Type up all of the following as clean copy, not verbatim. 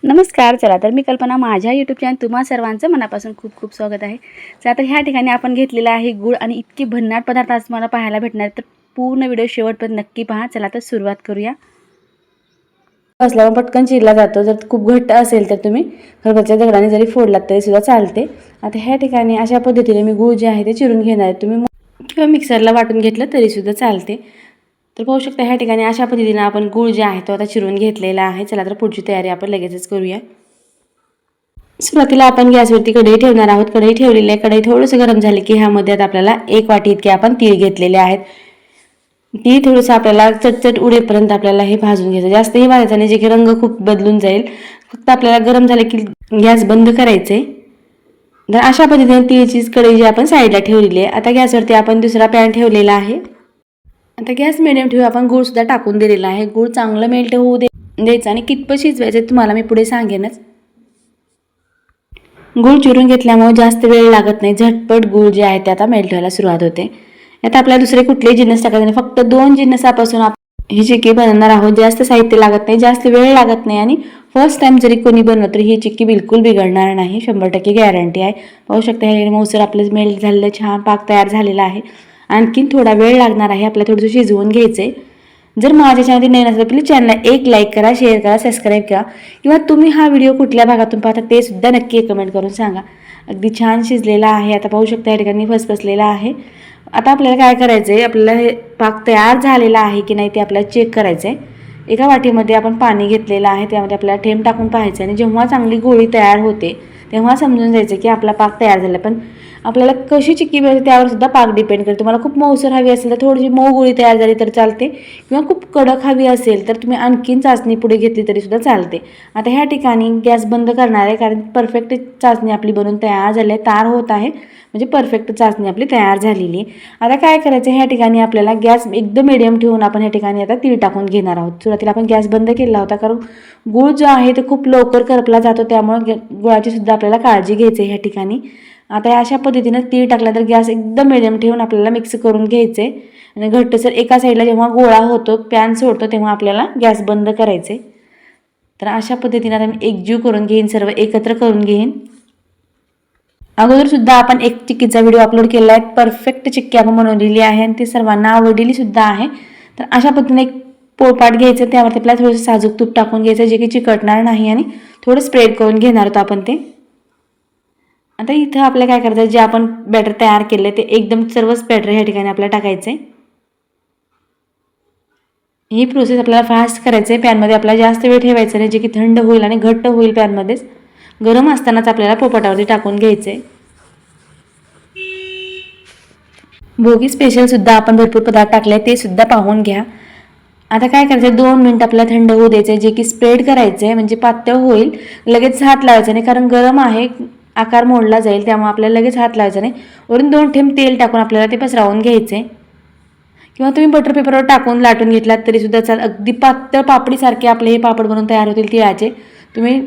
नमस्कार. चला तर मी कल्पना, माझ्या यूट्यूब चॅनल तुम्हा सर्वांचं मनापासून खूप खूप स्वागत आहे. चला तर ह्या ठिकाणी आपण घेतलेला आहे गूळ आणि इतके भन्नाट पदार्थ आज तुम्हाला पाहायला भेटणार आहेत, तर पूर्ण व्हिडिओ शेवटपर्यंत नक्की पहा. चला तर सुरुवात करूया. असल्यावर पटकन चिरला जातो. जर खूप घट्ट असेल तर तुम्ही खरबसच्या दगडाने जरी फोडलात तरी सुद्धा चालते. आता ह्या ठिकाणी अशा पद्धतीने मी गूळ जे आहे ते चिरून घेणार आहे. तुम्ही किंवा मिक्सरला वाटून घेतलं तरी सुद्धा चालते. तर पाहू शकता ह्या ठिकाणी अशा पद्धतीने आपण गूळ जे आहे तो आता चिरून घेतलेला आहे. चला तर पुढची तयारी आपण लगेचच करूया. सुरुवातीला आपण गॅसवरती कढई ठेवणार आहोत. कढई ठेवलेली आहे. कढई थोडंसं गरम झाली की ह्यामध्ये आता आपल्याला 1 वाटी इतके आपण तीळ घेतलेले आहेत. तीळ थोडंसं आपल्याला चटचट उडेपर्यंत आपल्याला हे भाजून घ्यायचं. जास्तही भाजायचं नाही, जे की रंग खूप बदलून जाईल. फक्त आपल्याला गरम झाले की गॅस बंद करायचे. तर अशा पद्धतीने तीळची कढई जी आपण साईडला ठेवलेली आहे. आता गॅसवरती आपण दुसरा पॅन ठेवलेला आहे. आता गॅस मिडियम ठेवून आपण गूळ सुद्धा टाकून दिलेला आहे. गूळ चांगलं मेल्ट होऊ द्यायचं आणि कितपत शिजवायचं तुम्हाला मी पुढे सांगेनच. गूळ चिरून घेतल्यामुळे जास्त वेळ लागत नाही. झटपट गूळ जे आहे ते आता मेल्ट व्हायला सुरुवात होते. आता आपल्याला दुसरे कुठलेही जिन्नस टाकायचे नाही. फक्त 2 जिन्नसापासून आपण ही चिक्की बनवणार आहोत. जास्त साहित्य लागत नाही, जास्त वेळ लागत नाही आणि फर्स्ट टाइम जरी कोणी बनवलं तरी ही चिक्की बिलकुल बिघडणार नाही. 100% गॅरंटी आहे. पाहू शकता हे मऊसर आपलं मेल्ट झालेलं छान पाक तयार झालेला आहे. आणखीन थोडा वेळ लागणार आहे. आपल्याला थोडंसं शिजवून घ्यायचंय. जर माझ्या चॅनलमध्ये नवीन असेल तर प्लीज चॅनलला एक लाईक करा, शेअर करा, सबस्क्राईब करा किंवा तुम्ही हा व्हिडिओ कुठल्या भागातून पाहता ते सुद्धा नक्की कमेंट करून सांगा. अगदी छान शिजलेला आहे. आता पाहू शकता या ठिकाणी फसफसलेला आहे. आता आपल्याला काय करायचं आहे, आपल्याला हे पाक तयार झालेला आहे की नाही ते आपल्याला चेक करायचं आहे. एका वाटीमध्ये आपण पाणी घेतलेलं आहे. त्यामध्ये आपल्याला थेंब टाकून पाहायचं आणि जेव्हा चांगली गोळी तयार होते तेव्हा समजून जायचं की आपला पाक तयार झाला. पण आपल्याला कशी चिक्की पाहिजे त्यावर सुद्धा पाक डिपेंड करते. तुम्हाला खूप मऊसर हवी असेल तर थोडीशी मऊ गोळी तयार झाली तर चालते किंवा खूप कडक हवी असेल तर तुम्ही आणखीन चाचणी पुढे घेतली तरी सुद्धा चालते. आता ह्या ठिकाणी गॅस बंद करणार आहे कारण परफेक्ट चाचणी आपली बनवून तयार झाली आहे. तार होत आहे म्हणजे परफेक्ट चाचणी आपली तयार झालेली आहे. आता काय करायचं, ह्या ठिकाणी आपल्याला गॅस एकदम मिडियम ठेवून आपण ह्या ठिकाणी आता तीळ टाकून घेणार आहोत. सुरुवातीला आपण गॅस बंद केला होता कारण गूळ जो आहे ते खूप लवकर करपला जातो, त्यामुळे गुळाची सुद्धा आपल्याला काळजी घ्यायची आहे ह्या ठिकाणी. आता अशा पद्धतीने तीळ टाकला तर गॅस एकदम मिडियम ठेवून आपल्याला मिक्स करून घ्यायचे आणि घट्टसर एका साईडला जेव्हा गोळा होतो पॅन सोडतो तेव्हा आपल्याला गॅस बंद करायचे. तर अशा पद्धतीने आता मी एकजीव करून घेईन, सर्व एकत्र करून घेईन. अगोदर सुद्धा आपण एक चिक्कीचा व्हिडिओ अपलोड केला आहे. परफेक्ट चिक्की आपण बनवलेली आहे आणि ती सर्वांना आवडलेली सुद्धा आहे. तर अशा पद्धतीने एक पोळपाट घ्यायचं, त्यावरती आपल्याला थोडंसं साजूक तूप टाकून घ्यायचं जे की चिकटणार नाही आणि थोडं स्प्रेड करून घेणार होतो आपण ते. आता इथं आपल्याला काय करायचं, जे आपण बॅटर तयार केले ते एकदम सर्वच बॅटर ह्या ठिकाणी आपल्याला टाकायचं आहे. ही प्रोसेस आपल्याला फास्ट करायचं आहे. पॅनमध्ये आपल्याला जास्त वेळ ठेवायचं नाही, जे की थंड होईल आणि घट्ट होईल. पॅनमध्येच गरम असतानाच आपल्याला पोळपाटावरती टाकून घ्यायचं आहे. भोगी स्पेशल सुद्धा आपण भरपूर पदार्थ टाकले ते सुद्धा पाहून घ्या. आता काय करायचं, 2 मिनिट आपल्याला थंड होऊ द्यायचं, जे की स्प्रेड करायचं आहे म्हणजे पातळ होईल. लगेच हात लावायचा नाही कारण गरम आहे, आकार मोडला जाईल, त्यामुळे आपल्याला लगेच हात लावायचा नाही. वरून 2 थेंब तेल टाकून आपल्याला ते पसरवून घ्यायचे किंवा तुम्ही बटर पेपरवर टाकून लाटून घेतलात तरी सुद्धा चाल. अगदी पातळ पापडीसारखे आपले हे पापड बनवून तयार होतील तिळाचे. तुम्ही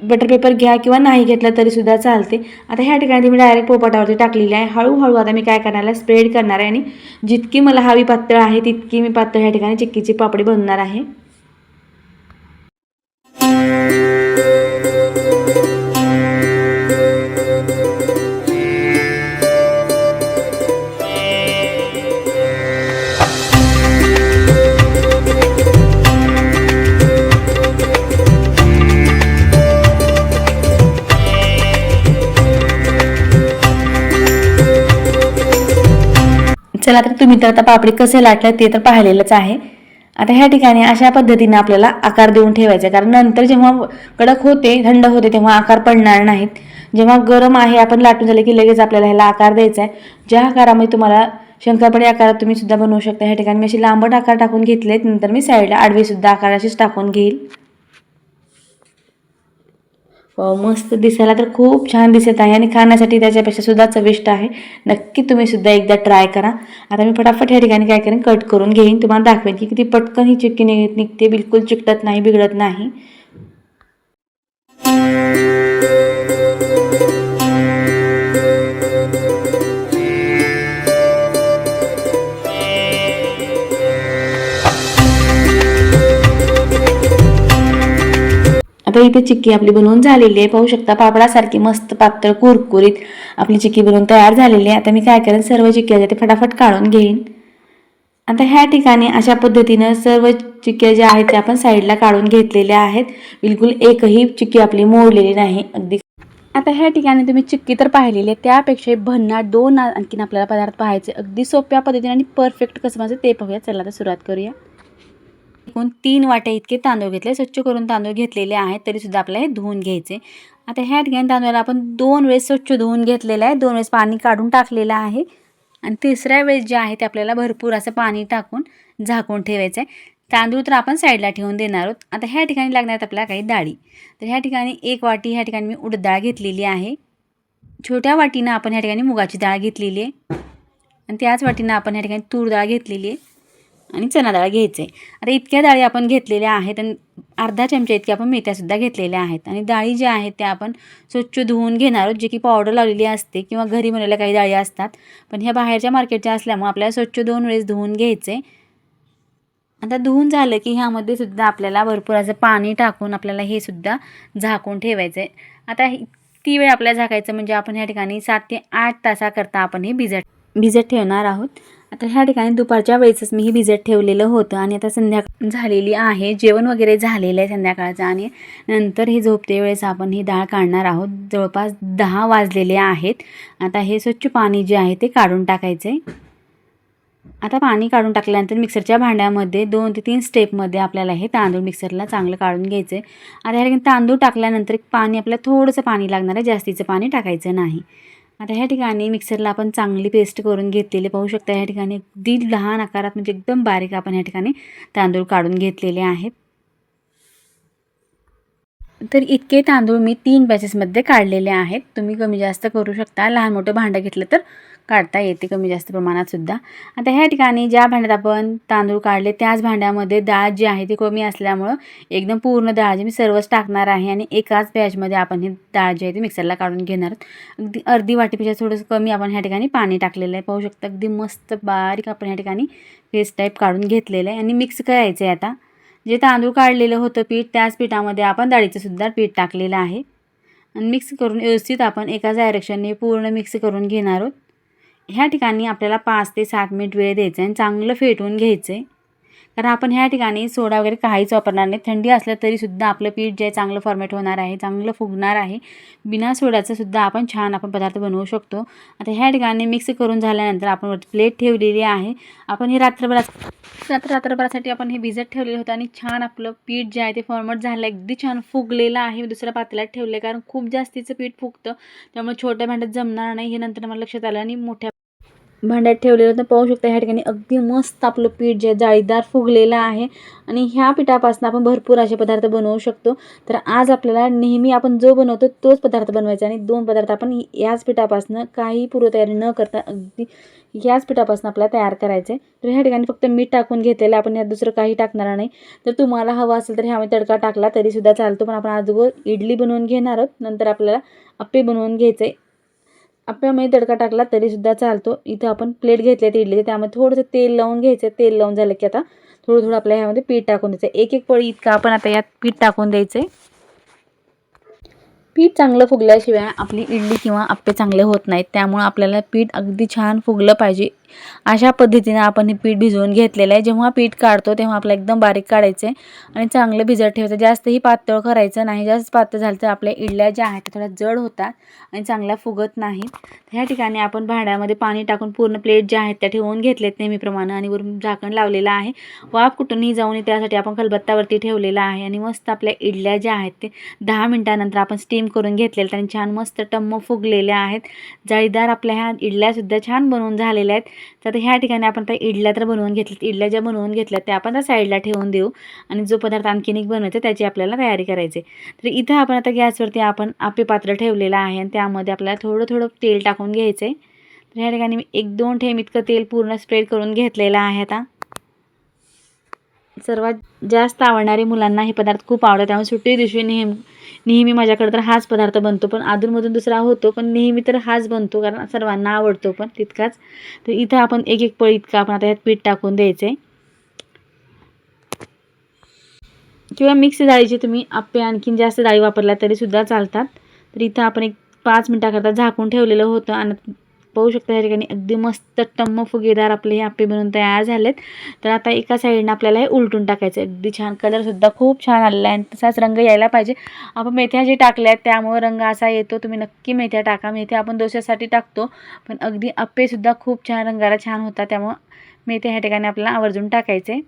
बटर पेपर घ्या किंवा नाही घेतला तरी सुद्धा चालते. आता ह्या ठिकाणी मी डायरेक्ट पोळपाटावरती टाकलेली आहे. हळूहळू आता मी काय करणार आहे, स्प्रेड करणार आहे आणि जितकी मला हवी पातळ आहे तितकी मी पातळ ह्या ठिकाणी चिक्कीची पापडी बनवणार आहे. चला तर तुम्ही तर आता पापडी कसे लाटलं ते तर पाहिलेलंच आहे. आता ह्या ठिकाणी अशा पद्धतीने आपल्याला आकार देऊन ठेवायचा, कारण नंतर जेव्हा कडक होते, थंड होते तेव्हा आकार पडणार नाहीत. जेव्हा गरम आहे आपण लाटून झाले की लगेच आपल्याला ह्याला आकार द्यायचा आहे. ज्या आकारामध्ये तुम्हाला शंकरपाळी आकारात तुम्ही सुद्धा बनवू शकता. ह्या ठिकाणी मी अशी लांबट आकार टाकून घेतलेत, नंतर मी साईडला आडवे सुद्धा आकार अशीच टाकून घेईल. मस्त दिसायला तर खूप छान दिसत आहे आणि खाण्यासाठी त्याच्यापेक्षा सुद्धा चविष्ट आहे. नक्की तुम्ही सुद्धा एकदा ट्राय करा. आता मी फटाफट ह्या ठिकाणी काय करेन, कट करून घेईन. तुम्हाला दाखवेन की किती पटकन ही चिक्की निघते, बिलकुल चिकटत नाही, बिघडत नाही. आता मस्तपैकी चिक्की आपली बनवून झालेली आहे. पाहू शकता पापडासारखी मस्त पातळ कुरकुरीत आपली चिक्की बनवून तयार झालेली आहे. आता मी काय करेन, सर्व चिक्की ते फटाफट काढून घेईन. आता ह्या ठिकाणी अशा पद्धतीनं सर्व चिक्क्या ज्या आहेत त्या आपण साईडला काढून घेतलेल्या आहेत. बिलकुल एकही चिक्की आपली मोडलेली नाही अगदी. आता ह्या ठिकाणी तुम्ही चिक्की तर पाहिलेली आहे, त्यापेक्षा भन्नाट दोन आणखीन आपल्याला पदार्थ पाहायचे अगदी सोप्या पद्धतीने आणि परफेक्ट कसं माझं ते पाहूया. चला आता सुरुवात करूया. एकूण 3 वाट्या इतके तांदूळ घेतले, स्वच्छ करून तांदूळ घेतलेले आहेत, तरीसुद्धा आपल्याला हे धुवून घ्यायचे. आता ह्या ठिकाणी तांदूळाला आपण 2 वेळेस स्वच्छ धुवून घेतलेलं आहे, 2 वेळेस पाणी काढून टाकलेलं आहे आणि तिसऱ्या वेळेस जे आहे ते आपल्याला भरपूर असं पाणी टाकून झाकून ठेवायचं आहे. तांदूळ तर आपण साईडला ठेवून देणार आहोत. आता ह्या ठिकाणी लागणार आपल्याला काही डाळी. तर ह्या ठिकाणी 1 वाटी ह्या ठिकाणी मी उडद डाळ घेतलेली आहे. छोट्या वाटीनं आपण ह्या ठिकाणी मुगाची डाळ घेतलेली आहे आणि त्याच वाटीनं आपण ह्या ठिकाणी तूर डाळ घेतलेली आहे आणि चना डाळ घ्यायचे. आता इतक्या डाळी आपण घेतलेल्या आहेत आणि अर्धा चमचा इतक्या आपण मेथ्यासुद्धा घेतलेल्या आहेत. आणि डाळी ज्या आहेत त्या आपण स्वच्छ धुवून घेणार आहोत, जे की पावडर लावलेली असते किंवा घरी बनवलेल्या काही डाळी असतात, पण ह्या बाहेरच्या मार्केटच्या असल्यामुळे आपल्याला स्वच्छ 2 वेळेस धुवून घ्यायचे. आता धुवून झालं की ह्यामध्ये सुद्धा आपल्याला भरपूर असं पाणी टाकून आपल्याला हे सुद्धा झाकून ठेवायचं आहे. आता ती वेळ आपल्याला झाकायचं म्हणजे आपण ह्या ठिकाणी 7 ते 8 तासाकरता आपण हे भिजत ठेवणार आहोत. आता ह्या ठिकाणी दुपारच्या वेळेसच मी हे भिजत ठेवलेलं होतं आणि आता संध्याकाळ झालेली आहे, जेवण वगैरे झालेलं आहे संध्याकाळचं आणि नंतर हे झोपते वेळेस आपण ही डाळ काढणार आहोत. जवळपास 10 वाजलेले आहेत. आता हे स्वच्छ पाणी जे आहे ते काढून टाकायचं आहे. आता पाणी काढून टाकल्यानंतर मिक्सरच्या भांड्यामध्ये 2 ते 3 स्टेपमध्ये आपल्याला हे तांदूळ मिक्सरला चांगलं काढून घ्यायचं आहे. आता ह्या ठिकाणी तांदूळ टाकल्यानंतर पाणी आपल्याला थोडंसं पाणी लागणार आहे, जास्तीचं पाणी टाकायचं नाही. आता ह्या ठिकाणी मिक्सरला आपण चांगली पेस्ट करून घेतलेली पाहू शकता. ह्या ठिकाणी अगदी लहान आकारात म्हणजे एकदम बारीक आपण ह्या ठिकाणी तांदूळ काढून घेतलेले आहेत. तर इतके तांदूळ मी 3 बॅचेसमध्ये काढलेले आहेत. तुम्ही कमी जास्त करू शकता, लहान मोठं भांडं घेतलं तर काढता येते कमी जास्त प्रमाणात सुद्धा. आता ह्या ठिकाणी ज्या भांड्यात आपण तांदूळ काढले त्याच भांड्यामध्ये डाळ जी आहे ती कमी असल्यामुळं एकदम पूर्ण डाळ जी मी सर्वच टाकणार आहे आणि एकाच बॅचमध्ये आपण ही डाळ जी आहे ती मिक्सरला काढून घेणार आहोत. अगदी अर्धी वाटीपेक्षा थोडंसं कमी आपण ह्या ठिकाणी पाणी टाकलेलं आहे. पाहू शकता अगदी मस्त बारीक आपण ह्या ठिकाणी पेस्ट टाईप काढून घेतलेलं आहे आणि मिक्स करायचं आहे. आता जे तांदूळ काढलेलं होतं पीठ त्याच पिठामध्ये आपण डाळीचं सुद्धा पीठ टाकलेलं आहे आणि मिक्स करून व्यवस्थित आपण एकाच डायरेक्शनने पूर्ण मिक्स करून घेणार आहोत. ह्या ठिकाणी आपल्याला 5 ते 7 मिनिट वेळ द्यायचा आहे आणि चांगलं फेटून घ्यायचं आहे. कारण आपण ह्या ठिकाणी सोडा वगैरे काहीच वापरणार नाही. थंडी असलं तरीसुद्धा आपलं पीठ जे आहे चांगलं फॉर्मेट होणार आहे, चांगलं फुगणार आहे. बिना सोड्याचं सुद्धा आपण छान पदार्थ बनवू शकतो. आता ह्या ठिकाणी मिक्स करून झाल्यानंतर आपण वरती प्लेट ठेवलेली आहे. आपण हे रात्रभरासाठी आपण हे भिजत ठेवलेलं होतं आणि छान आपलं पीठ जे आहे ते फॉर्मेट झालं, अगदी छान फुगलेलं आहे. मी दुसऱ्या पातेल्यात ठेवले कारण खूप जास्तीचं पीठ फुगतं, त्यामुळे छोट्या भांड्यात जमणार नाही. हे नंतर मला लक्षात आलं आणि मोठ्या भांड्यात ठेवलेलं तर पाहू शकता. ह्या ठिकाणी अगदी मस्त आपलं पीठ जे जाळीदार फुगलेलं आहे आणि ह्या पिठापासून आपण भरपूर असे पदार्थ बनवू शकतो. तर आज आपल्याला नेहमी आपण जो बनवतो तोच पदार्थ बनवायचा आणि 2 पदार्थ आपण याच पिठापासून काही पूर्वतयारी न करता अगदी याच पिठापासून आपल्याला तयार करायचे. तर ह्या ठिकाणी फक्त मीठ टाकून घेतलेलं आपण, यात दुसरं काही टाकणार नाही. तर तुम्हाला हवं असेल तर ह्यामध्ये तडका टाकला तरीसुद्धा चालतो, पण आपण अगोदर इडली बनवून घेणार आहोत, नंतर आपल्याला अप्पे बनवून घ्यायचे. आपल्यामध्ये तडका टाकला तरीसुद्धा चालतो. इथं आपण प्लेट घेतले ते इडलीचे, त्यामध्ये थोडंसं तेल लावून घ्यायचं. तेल लावून झालं की आता थोडं आपल्या ह्यामध्ये पीठ टाकून द्यायचं. एक एक पळी इतकं आपण आता यात पीठ टाकून द्यायचं. पीठ चांगलं फुगल्याशिवाय आपली इडली किंवा अप्पे चांगले होत नाहीत, त्यामुळे आपल्याला पीठ अगदी छान फुगलं पाहिजे. अशा पद्धतीने आपण हे पीठ भिजवून घेतलेलं आहे. जेव्हा पीठ काढतो तेव्हा आपलं एकदम बारीक काढायचं आहे आणि चांगलं भिजत ठेवायचं. जास्तही पातळ करायचं नाही, जास्त पातळ झालं तर आपल्या इडल्या ज्या आहेत त्या थोड्या जड होतात आणि चांगल्या फुगत नाहीत. ह्या ठिकाणी आपण भांड्यामध्ये पाणी टाकून पूर्ण प्लेट ज्या आहेत त्या ठेवून घेतलेत नेहमीप्रमाणे आणि वरून झाकण लावलेलं आहे. वाफ कुठूनही जाऊ नये त्यासाठी आपण खलबत्त्यावरती ठेवलेला आहे आणि मस्त आपल्या इडल्या ज्या आहेत ते 10 मिनिटानंतर आपण स्टीम करून घेतलेल्या आणि छान मस्त टम्म फुगलेल्या आहेत. जाळीदार आपल्या ह्या इडल्यासुद्धा छान बनवून झालेल्या आहेत. तर ह्या ठिकाणी आपण त्या इडल्या तर बनवून घेतल्यात, इडल्या ज्या बनवून घेतल्यात त्या आपण त्या साईडला ठेवून देऊ आणि जो पदार्थ आणखीन एक बनवायचा त्याची आपल्याला तयारी करायची. तर इथं आपण आता गॅसवरती आपण आप्पे पात्र ठेवलेलं आहे आणि त्यामध्ये आपल्याला थोडं तेल टाकून घ्यायचं आहे. तर ह्या ठिकाणी मी 1-2 थेंब इतकं तेल पूर्ण स्प्रेड करून घेतलेलं आहे. आता सर्वात जास्त आवडणारे मुलांना हे पदार्थ खूप आवडतात, त्यामुळे सुट्टी दिवशी नेहमी माझ्याकडे तर हाच पदार्थ बनतो, पण अधूनमधून दुसरा होतो, पण नेहमी तर हाच बनतो कारण सर्वांना आवडतो पण तितकाच. तर इथं आपण एक एक पळी इतकं आपण आता यात पीठ टाकून द्यायचं आहे. किंवा मिक्स डाळीचे तुम्ही आप्पे आणखीन जास्त डाळी वापरल्या तरीसुद्धा चालतात. तर इथं आपण एक 5 मिनटाकरता झाकून ठेवलेलं होतं आणि पाहू शकता या ठिकाणी अगदी मस्त टम्म फुगेदार आपले हे आप्पे बनवून तयार झालेत. तर आता एका साईडनं आपल्याला हे उलटून टाकायचं. अगदी छान कलरसुद्धा खूप छान आलेला आहे आणि तसाच रंग यायला पाहिजे. आपण मेथ्या जे टाकल्या आहेत त्यामुळे रंग असा येतो. तुम्ही नक्की मेथ्या टाका. मेथ्या आपण डोश्यासाठी टाकतो, पण अगदी आप्पेसुद्धा खूप छान रंगाला छान होतात. त्यामुळं मेथ्या ह्या ठिकाणी आपल्याला आवर्जून टाकायचे.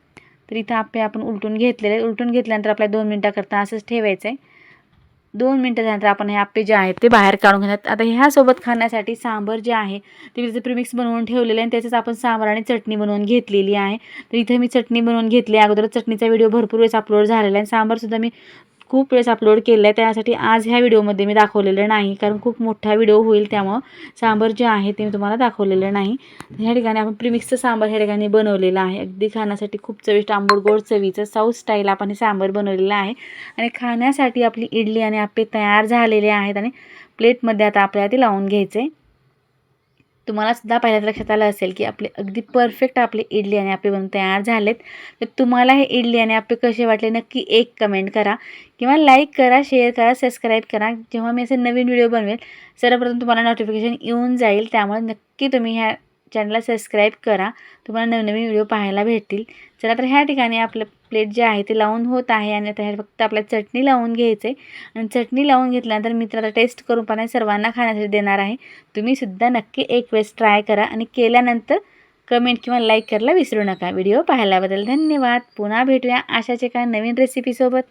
तर इथं आप्पे आपण उलटून घेतलेले. उलटून घेतल्यानंतर आपल्या 2 मिनटाकरता असंच ठेवायचं आहे. 2 मिनटं झाल्यानंतर आपण हे आप्पे जे आहेत ते बाहेर काढून घेणार. आता ह्यासोबत खाण्यासाठी सांबर जे आहे ते मी प्रीमिक्स बनवून ठेवलेलं आहे आणि त्याचंच आपण सांबार आणि चटणी बनवून घेतलेली आहे. तर इथे मी चटणी बनवून घेतली. अगोदर चटणीचा व्हिडिओ भरपूर वेळेस अपलोड झालेला आहे. सांबारसुद्धा मी खूप वेळेस अपलोड केलं आहे. त्यासाठी आज ह्या व्हिडिओमध्ये मी दाखवलेलं नाही, कारण खूप मोठा व्हिडिओ होईल. त्यामुळं सांबार जे आहे ते मी तुम्हाला दाखवलेलं नाही. ह्या ठिकाणी आपण प्रीमिक्सचं सांबार ह्या ठिकाणी बनवलेलं आहे. अगदी खाण्यासाठी खूप चविष्ट आंबट गोड चवीचं साऊथ स्टाईल आपण हे सांबार बनवलेलं आहे. आणि खाण्यासाठी आपली इडली आणि आप्पे तयार झालेले आहेत आणि प्लेटमध्ये आता आपल्याला ते लावून घ्यायचे. तुम्हाला सुद्धा पहिल्यांदा लक्षात आलं असेल की आपले अगदी परफेक्ट आपले इडली आणि आप्पे बनून तयार झालेत. तर तुम्हाला हे इडली आणि आप्पे कसे वाटले नक्की एक कमेंट करा किंवा लाईक करा, शेअर करा, सबस्क्राईब करा. जेव्हा मी असे नवीन व्हिडिओ बनवेल सर्वप्रथम तुम्हाला नोटिफिकेशन येऊन जाईल. त्यामुळे नक्की तुम्ही ह्या चॅनलला सबस्क्राईब करा. तुम्हाला नवनवीन व्हिडिओ पाहायला भेटतील. चला तर ह्या ठिकाणी आपलं प्लेट जे आहे ते लावून होत आहे आणि आता ह्यात फक्त आपल्याला चटणी लावून घ्यायचं आहे. आणि चटणी लावून घेतल्यानंतर मी तर आता टेस्ट करून पण सर्वांना खाण्यासाठी देणार आहे. तुम्हीसुद्धा नक्की एक वेळेस ट्राय करा आणि केल्यानंतर कमेंट किंवा लाईक करायला विसरू नका. व्हिडिओ पाहिल्याबद्दल धन्यवाद. पुन्हा भेटूया अशाच एका नवीन रेसिपीसोबत.